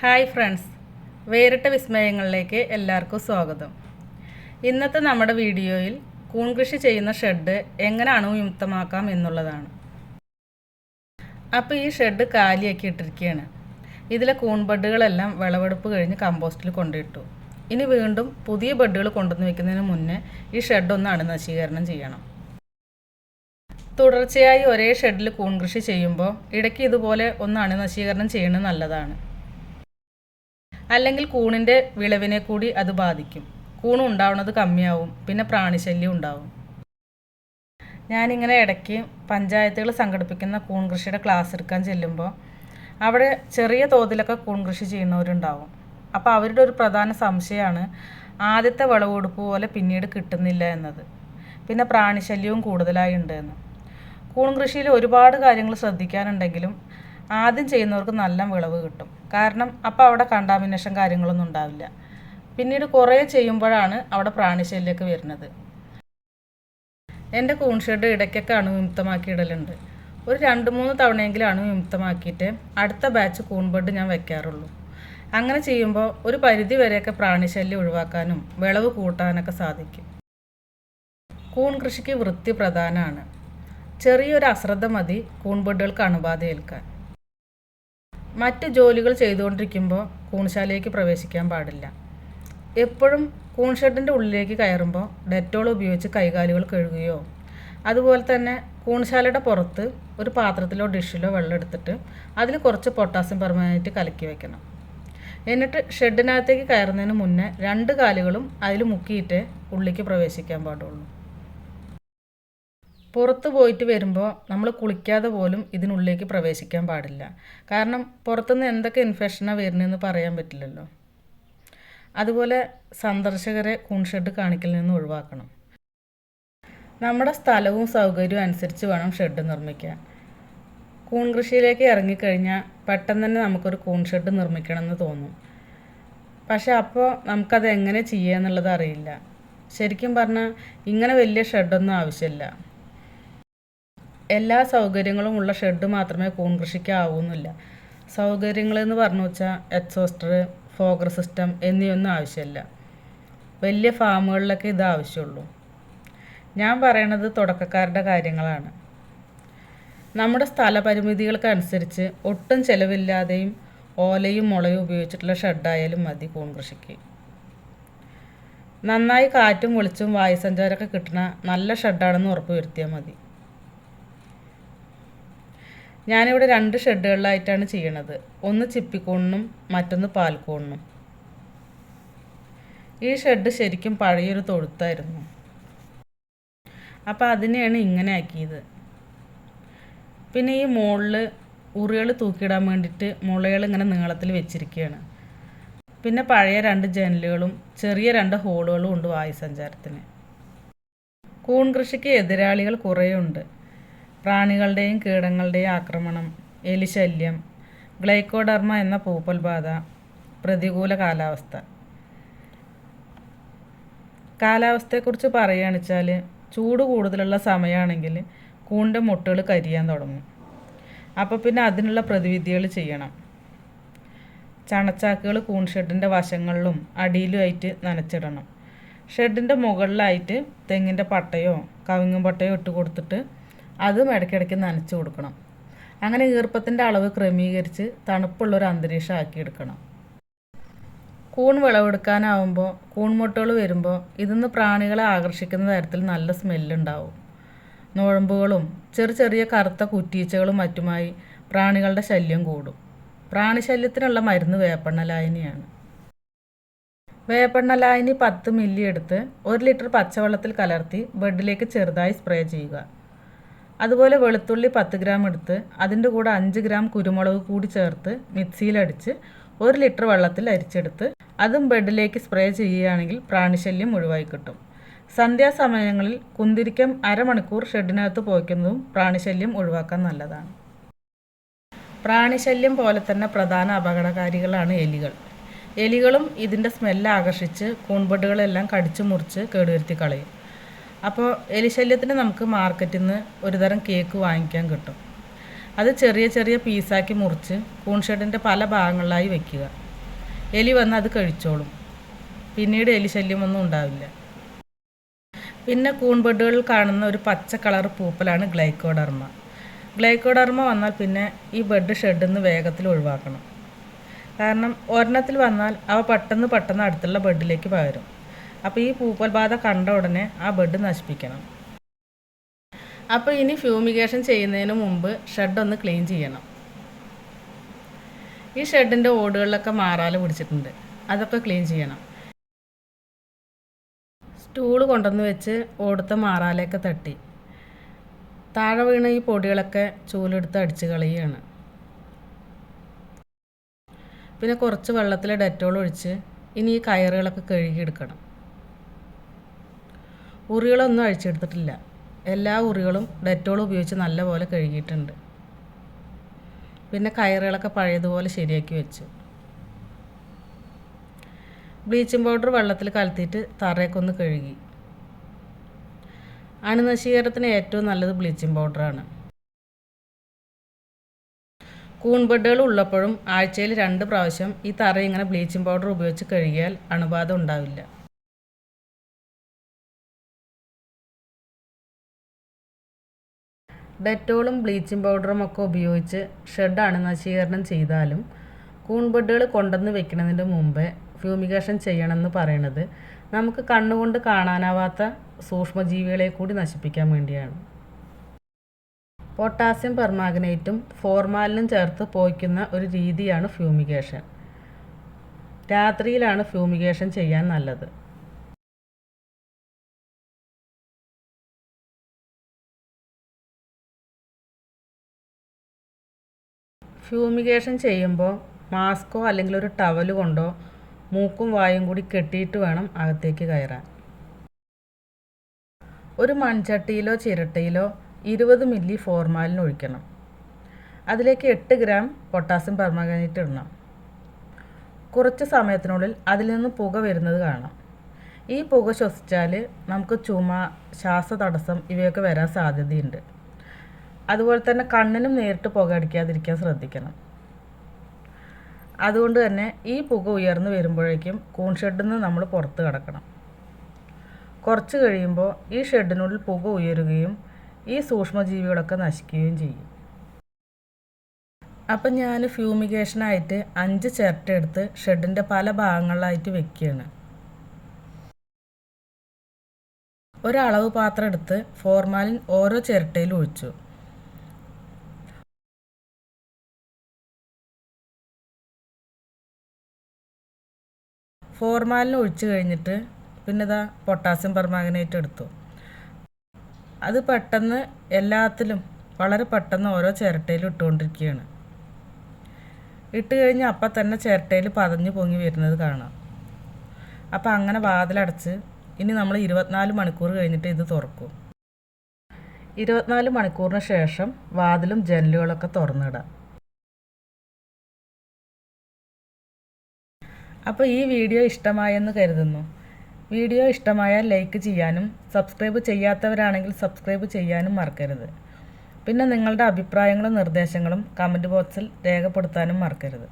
Hi friends, വേറിട്ട വിസ്മയങ്ങളിലേക്ക് എല്ലാവർക്കും സ്വാഗതം. ഇന്നത്തെ നമ്മുടെ വീഡിയോയിൽ കൂൺ കൃഷി ചെയ്യുന്ന ഷെഡ് എങ്ങനെ അണുവിമുക്തമാക്കാം എന്നുള്ളതാണ്. അപ്പോൾ ഈ ഷെഡ് കാലിയാക്കി ഇട്ടിരിക്കുകയാണ്. ഇതിലെ കൂൺ ബെഡുകളെല്ലാം വിളവെടുപ്പ് കഴിഞ്ഞ് കമ്പോസ്റ്റിൽ കൊണ്ടിട്ടു. ഇനി വീണ്ടും പുതിയ ബെഡുകൾ കൊണ്ടുവന്ന് വെക്കുന്നതിന് മുന്നേ ഈ ഷെഡ് ഒന്ന് അണുനശീകരണം ചെയ്യണം. തുടർച്ചയായി ഒരേ ഷെഡിൽ കൂൺ കൃഷി ചെയ്യുമ്പോൾ ഇടയ്ക്ക് ഇതുപോലെ ഒന്ന് അണുനശീകരണം ചെയ്യുന്നത് നല്ലതാണ്. അല്ലെങ്കിൽ കൂണിൻ്റെ വിളവിനെ കൂടി അത് ബാധിക്കും. കൂൺ ഉണ്ടാവുന്നത് കമ്മിയാവും, പിന്നെ പ്രാണിശല്യം ഉണ്ടാവും. ഞാനിങ്ങനെ ഇടയ്ക്ക് പഞ്ചായത്തുകൾ സംഘടിപ്പിക്കുന്ന കൂൺ കൃഷിയുടെ ക്ലാസ് എടുക്കാൻ ചെല്ലുമ്പോൾ അവിടെ ചെറിയ തോതിലൊക്കെ കൂൺ കൃഷി ചെയ്യുന്നവരുണ്ടാവും. അപ്പോൾ അവരുടെ ഒരു പ്രധാന സംശയമാണ് ആദ്യത്തെ വിളവെടുപ്പ് പോലെ പിന്നീട് കിട്ടുന്നില്ല എന്നത്, പിന്നെ പ്രാണിശല്യവും കൂടുതലായി ഉണ്ട് എന്ന്. കൂൺ കൃഷിയിൽ ഒരുപാട് കാര്യങ്ങൾ ശ്രദ്ധിക്കാനുണ്ടെങ്കിലും ആദ്യം ചെയ്യുന്നവർക്ക് നല്ല വിളവ് കിട്ടും. കാരണം അപ്പോൾ അവിടെ കണ്ടാമിനേഷൻ കാര്യങ്ങളൊന്നും ഉണ്ടാവില്ല. പിന്നീട് കുറേ ചെയ്യുമ്പോഴാണ് അവിടെ പ്രാണിശല്യമൊക്കെ വരുന്നത്. എൻ്റെ കൂൺ ഷെഡ് ഇടയ്ക്കൊക്കെ അണുവിമുക്തമാക്കി ഇടലുണ്ട്. ഒരു 2-3 തവണയെങ്കിലും അണുവിമുക്തമാക്കിയിട്ട് അടുത്ത ബാച്ച് കൂൺ ബെഡ് ഞാൻ വെക്കാറുള്ളൂ. അങ്ങനെ ചെയ്യുമ്പോൾ ഒരു പരിധി വരെയൊക്കെ പ്രാണിശല്യം ഒഴിവാക്കാനും വിളവ് കൂട്ടാനൊക്കെ സാധിക്കും. കൂൺ കൃഷിക്ക് വൃത്തി പ്രധാനമാണ്. ചെറിയൊരു അശ്രദ്ധ മതി കൂൺ ബെഡുകൾക്ക് അണുബാധ ഏൽക്കാൻ. മറ്റ് ജോലികൾ ചെയ്തുകൊണ്ടിരിക്കുമ്പോൾ കൂൺശാലയിലേക്ക് പ്രവേശിക്കാൻ പാടില്ല. എപ്പോഴും കൂൺ ഷെഡിൻ്റെ ഉള്ളിലേക്ക് കയറുമ്പോൾ ഡെറ്റോൾ ഉപയോഗിച്ച് കൈകാലുകൾ കഴുകുകയോ, അതുപോലെ തന്നെ കൂൺശാലയുടെ പുറത്ത് ഒരു പാത്രത്തിലോ ഡിഷിലോ വെള്ളം എടുത്തിട്ട് അതിൽ കുറച്ച് പൊട്ടാസ്യം പെർമാനേറ്റ് കലക്കി വയ്ക്കണം. എന്നിട്ട് ഷെഡിനകത്തേക്ക് കയറുന്നതിന് മുന്നേ 2 കാലുകളും അതിൽ മുക്കിയിട്ടേ ഉള്ളിലേക്ക് പ്രവേശിക്കാൻ പാടുള്ളൂ. പുറത്ത് പോയിട്ട് വരുമ്പോൾ നമ്മൾ കുളിക്കാതെ പോലും ഇതിനുള്ളിലേക്ക് പ്രവേശിക്കാൻ പാടില്ല. കാരണം പുറത്തുനിന്ന് എന്തൊക്കെ ഇൻഫെക്ഷനാണ് വരുന്നതെന്ന് പറയാൻ പറ്റില്ലല്ലോ. അതുപോലെ സന്ദർശകരെ കൂൺ ഷെഡ് കാണിക്കൽ നിന്ന് ഒഴിവാക്കണം. നമ്മുടെ സ്ഥലവും സൗകര്യവും അനുസരിച്ച് വേണം ഷെഡ് നിർമ്മിക്കാൻ. കൂൺ കൃഷിയിലേക്ക് ഇറങ്ങിക്കഴിഞ്ഞാൽ പെട്ടെന്ന് തന്നെ നമുക്കൊരു കൂൺ ഷെഡ് നിർമ്മിക്കണമെന്ന് തോന്നും. പക്ഷെ അപ്പോൾ നമുക്കത് എങ്ങനെ ചെയ്യുക എന്നുള്ളത് അറിയില്ല. ശരിക്കും പറഞ്ഞാൽ ഇങ്ങനെ വലിയ ഷെഡൊന്നും ആവശ്യമില്ല. എല്ലാ സൗകര്യങ്ങളും ഉള്ള ഷെഡ് മാത്രമേ കൂൺ കൃഷിക്ക് ആവുന്നില്ല. സൗകര്യങ്ങളെന്ന് പറഞ്ഞു വെച്ചാൽ എക്സോസ്റ്റർ, ഫോഗർ സിസ്റ്റം എന്നിവയൊന്നും ആവശ്യമില്ല. വലിയ ഫാമുകളിലൊക്കെ ഇത് ആവശ്യമുള്ളൂ. ഞാൻ പറയണത് തുടക്കക്കാരുടെ കാര്യങ്ങളാണ്. നമ്മുടെ സ്ഥലപരിമിതികൾക്കനുസരിച്ച് ഒട്ടും ചിലവില്ലാതെയും ഓലയും മുളയും ഉപയോഗിച്ചിട്ടുള്ള ഷെഡായാലും മതി കൂൺ കൃഷിക്ക്. നന്നായി കാറ്റും വെളിച്ചും വായുസഞ്ചാരമൊക്കെ കിട്ടുന്ന നല്ല ഷെഡാണെന്ന് ഉറപ്പ് വരുത്തിയാൽ മതി. ഞാനിവിടെ 2 ഷെഡുകളിലായിട്ടാണ് ചെയ്യണത്. ഒന്ന് ചിപ്പിക്കൂണിനും മറ്റൊന്ന് പാൽക്കൂണിനും. ഈ ഷെഡ് ശരിക്കും പഴയൊരു തൊഴുത്തായിരുന്നു. അപ്പോൾ അതിനെയാണ് ഇങ്ങനെ ആക്കിയത്. പിന്നെ ഈ മുകളിൽ ഉറികൾ തൂക്കിയിടാൻ വേണ്ടിയിട്ട് മുളകൾ ഇങ്ങനെ നീളത്തിൽ വെച്ചിരിക്കുകയാണ്. പിന്നെ പഴയ 2 ജനലുകളും ചെറിയ 2 ഹോളുകളും ഉണ്ട് വായുസഞ്ചാരത്തിന്. കൂൺ കൃഷിക്ക് എതിരാളികൾ കുറേയുണ്ട്. പ്രാണികളുടെയും കീടങ്ങളുടെയും ആക്രമണം, എലിശല്യം, ഗ്ലൈക്കോഡർമ എന്ന പൂപ്പൽ ബാധ, പ്രതികൂല കാലാവസ്ഥ. കാലാവസ്ഥയെക്കുറിച്ച് പറയുകയാണെന്ന് വെച്ചാൽ ചൂട് കൂടുതലുള്ള സമയമാണെങ്കിൽ കൂണിൻ്റെ മുട്ടകൾ കരിയാൻ തുടങ്ങും. അപ്പോൾ പിന്നെ അതിനുള്ള പ്രതിവിധികൾ ചെയ്യണം. ചണച്ചാക്കുകൾ കൂൺ ഷെഡിൻ്റെ വശങ്ങളിലും അടിയിലുമായിട്ട് നനച്ചിടണം. ഷെഡിൻ്റെ മുകളിലായിട്ട് തെങ്ങിൻ്റെ പട്ടയോ കവുങ്ങും പട്ടയോ ഇട്ട് കൊടുത്തിട്ട് അതും ഇടയ്ക്കിടയ്ക്ക് നനച്ച് കൊടുക്കണം. അങ്ങനെ ഈർപ്പത്തിൻ്റെ അളവ് ക്രമീകരിച്ച് തണുപ്പുള്ളൊരു അന്തരീക്ഷം ആക്കിയെടുക്കണം. കൂൺ വിളവെടുക്കാനാവുമ്പോൾ കൂൺമുട്ടകൾ വരുമ്പോൾ ഇതിന്ന് പ്രാണികളെ ആകർഷിക്കുന്ന തരത്തിൽ നല്ല സ്മെല്ലുണ്ടാവും. നോഴമ്പുകളും ചെറിയ കറുത്ത കുറ്റീച്ചകളും മറ്റുമായി പ്രാണികളുടെ ശല്യം കൂടും. പ്രാണിശല്യത്തിനുള്ള മരുന്ന് വേപ്പെണ്ണ ലായനിയാണ്. വേപ്പെണ്ണ ലായനി 10 മില്ലി എടുത്ത് 1 ലിറ്റർ പച്ചവെള്ളത്തിൽ കലർത്തി ബെഡിലേക്ക് ചെറുതായി സ്പ്രേ ചെയ്യുക. അതുപോലെ വെളുത്തുള്ളി 10 ഗ്രാം എടുത്ത് അതിൻ്റെ കൂടെ 5 ഗ്രാം കുരുമുളക് കൂടി ചേർത്ത് മിക്സിയിലടിച്ച് 1 ലിറ്റർ വെള്ളത്തിൽ അരിച്ചെടുത്ത് അതും ബെഡിലേക്ക് സ്പ്രേ ചെയ്യുകയാണെങ്കിൽ പ്രാണിശല്യം ഒഴിവായി കിട്ടും. സന്ധ്യാസമയങ്ങളിൽ കുന്തിരിക്കം അരമണിക്കൂർ ഷെഡിനകത്ത് പോയിക്കുന്നതും പ്രാണിശല്യം ഒഴിവാക്കാൻ നല്ലതാണ്. പ്രാണിശല്യം പോലെ തന്നെ പ്രധാന അപകടകാരികളാണ് എലികൾ. എലികളും ഇതിൻ്റെ സ്മെല്ല് ആകർഷിച്ച് കൂൺബെഡുകളെല്ലാം കടിച്ചു മുറിച്ച് കേടുവരുത്തി കളയും. അപ്പോൾ എലിശല്യത്തിന് നമുക്ക് മാർക്കറ്റിൽ നിന്ന് ഒരുതരം കേക്ക് വാങ്ങിക്കാൻ കിട്ടും. അത് ചെറിയ പീസാക്കി മുറിച്ച് കൂൺ ഷെഡിൻ്റെ പല ഭാഗങ്ങളിലായി വയ്ക്കുക. എലി വന്ന് അത് കഴിച്ചോളും. പിന്നീട് എലി ശല്യമൊന്നും ഉണ്ടാവില്ല. പിന്നെ കൂൺ ബെഡുകളിൽ കാണുന്ന ഒരു പച്ച കളർ പൂപ്പലാണ് ഗ്ലൈക്കോഡർമ. ഗ്ലൈക്കോഡർമ വന്നാൽ പിന്നെ ഈ ബെഡ് ഷെഡിൽ നിന്ന് വേഗത്തിൽ ഒഴിവാക്കണം. കാരണം ഒരെണ്ണത്തിൽ വന്നാൽ അവ പെട്ടെന്ന് അടുത്തുള്ള ബെഡിലേക്ക് പകരും. അപ്പോൾ ഈ പൂപ്പൽ ബാധ കണ്ട ഉടനെ ആ ബെഡ് നശിപ്പിക്കണം. അപ്പോൾ ഇനി ഫ്യൂമിഗേഷൻ ചെയ്യുന്നതിന് മുമ്പ് ഷെഡൊന്ന് ക്ലീൻ ചെയ്യണം. ഈ ഷെഡിൻ്റെ ഓടുകളിലൊക്കെ മാറാല പിടിച്ചിട്ടുണ്ട്, അതൊക്കെ ക്ലീൻ ചെയ്യണം. സ്റ്റൂള് കൊണ്ടുവന്ന് വെച്ച് ഓടുത്ത മാറാലയൊക്കെ തട്ടി താഴെ വീണ ഈ പൊടികളൊക്കെ ചൂലെടുത്ത് അടിച്ച് കളയുകയാണ്. പിന്നെ കുറച്ച് വെള്ളത്തിൽ ഡെറ്റോൾ ഒഴിച്ച് ഇനി ഈ കയറുകളൊക്കെ കഴുകിയെടുക്കണം. ഉറികളൊന്നും അഴിച്ചെടുത്തിട്ടില്ല. എല്ലാ ഉറികളും ഡെറ്റോൾ ഉപയോഗിച്ച് നല്ലപോലെ കഴുകിയിട്ടുണ്ട്. പിന്നെ കയറുകളൊക്കെ പഴയതുപോലെ ശരിയാക്കി വെച്ചു. ബ്ലീച്ചിങ് പൗഡർ വെള്ളത്തിൽ കലത്തിയിട്ട് തറയൊക്കെ കഴുകി. അണുനശീകരണത്തിന് ഏറ്റവും നല്ലത് ബ്ലീച്ചിങ് പൗഡറാണ്. കൂൺ ബെഡുകൾ ഉള്ളപ്പോഴും ആഴ്ചയിൽ 2 പ്രാവശ്യം ഈ തറ ഇങ്ങനെ ബ്ലീച്ചിങ് പൗഡർ ഉപയോഗിച്ച് കഴുകിയാൽ അണുബാധ ഉണ്ടാവില്ല. ഡെറ്റോളും ബ്ലീച്ചിങ് പൗഡറും ഒക്കെ ഉപയോഗിച്ച് ഷെഡ് അണുനശീകരണം ചെയ്താലും കൂൺ ബെഡുകൾ കൊണ്ടുവന്ന് വെക്കുന്നതിന് മുമ്പേ ഫ്യൂമിഗേഷൻ ചെയ്യണമെന്ന് പറയുന്നത് നമുക്ക് കണ്ണുകൊണ്ട് കാണാനാവാത്ത സൂക്ഷ്മജീവികളെ കൂടി നശിപ്പിക്കാൻ വേണ്ടിയാണ്. പൊട്ടാസ്യം പെർമാംഗനേറ്റും ഫോർമാലിനും ചേർത്ത് പോയിക്കുന്ന ഒരു രീതിയാണ് ഫ്യൂമിഗേഷൻ. രാത്രിയിലാണ് ഫ്യൂമിഗേഷൻ ചെയ്യാൻ നല്ലത്. ഫ്യൂമിഗേഷൻ ചെയ്യുമ്പോൾ മാസ്കോ അല്ലെങ്കിൽ ഒരു ടവൽ കൊണ്ടോ മൂക്കും വായും കൂടി കെട്ടിയിട്ട് വേണം അകത്തേക്ക് കയറാൻ. ഒരു മൺചട്ടിയിലോ ചിരട്ടയിലോ 20 മില്ലി ഫോർമാലിൻ ഒഴിക്കണം. അതിലേക്ക് 8 ഗ്രാം പൊട്ടാസ്യം പെർമാംഗനേറ്റ് ഇടണം. കുറച്ച് സമയത്തിനുള്ളിൽ അതിൽ നിന്ന് പുക വരുന്നത് കാണാം. ഈ പുക ശ്വസിച്ചാൽ നമുക്ക് ചുമ, ശ്വാസതടസ്സം ഇവയൊക്കെ വരാൻ സാധ്യതയുണ്ട്. അതുപോലെ തന്നെ കണ്ണിനും നേരിട്ട് പുക അടിക്കാതിരിക്കാൻ ശ്രദ്ധിക്കണം. അതുകൊണ്ട് തന്നെ ഈ പുക ഉയർന്നു വരുമ്പോഴേക്കും കൂൺ ഷെഡിൽ നിന്ന് നമ്മൾ പുറത്ത് കിടക്കണം. കുറച്ച് കഴിയുമ്പോൾ ഈ ഷെഡിനുള്ളിൽ പുക ഉയരുകയും ഈ സൂക്ഷ്മജീവികളൊക്കെ നശിക്കുകയും ചെയ്യും. അപ്പം ഞാൻ ഫ്യൂമിഗേഷനായിട്ട് 5 ചിരട്ട എടുത്ത് ഷെഡിൻ്റെ പല ഭാഗങ്ങളിലായിട്ട് വെക്കുകയാണ്. ഒരളവ് പാത്രം എടുത്ത് ഫോർമാലിൻ ഓരോ ചിരട്ടയിലും ഒഴിച്ചു. ഫോർമാലിൻ ഒഴിച്ച് കഴിഞ്ഞിട്ട് പിന്നെ ഇതാ പൊട്ടാസ്യം പെർമാംഗനേറ്റ് എടുത്തു. അത് പെട്ടെന്ന് എല്ലാത്തിലും വളരെ പെട്ടെന്ന് ഓരോ ചിരട്ടയിലും ഇട്ടുകൊണ്ടിരിക്കുകയാണ്. ഇട്ട് കഴിഞ്ഞ് അപ്പം തന്നെ ചിരട്ടയിൽ പതഞ്ഞ് പൊങ്ങി വരുന്നത് കാണാം. അപ്പം അങ്ങനെ വാതിലടച്ച് ഇനി നമ്മൾ 24 മണിക്കൂർ കഴിഞ്ഞിട്ട് ഇത് തുറക്കും. 24 മണിക്കൂറിന് ശേഷം വാതിലും ജനലുകളൊക്കെ തുറന്നിടാം. അപ്പോൾ ഈ വീഡിയോ ഇഷ്ടമായെന്ന് കരുതുന്നു. വീഡിയോ ഇഷ്ടമായാൽ ലൈക്ക് ചെയ്യാനും സബ്സ്ക്രൈബ് ചെയ്യാത്തവരാണെങ്കിൽ സബ്സ്ക്രൈബ് ചെയ്യാനും മറക്കരുത്. പിന്നെ നിങ്ങളുടെ അഭിപ്രായങ്ങളും നിർദ്ദേശങ്ങളും കമൻറ്റ് ബോക്സിൽ രേഖപ്പെടുത്താനും മറക്കരുത്.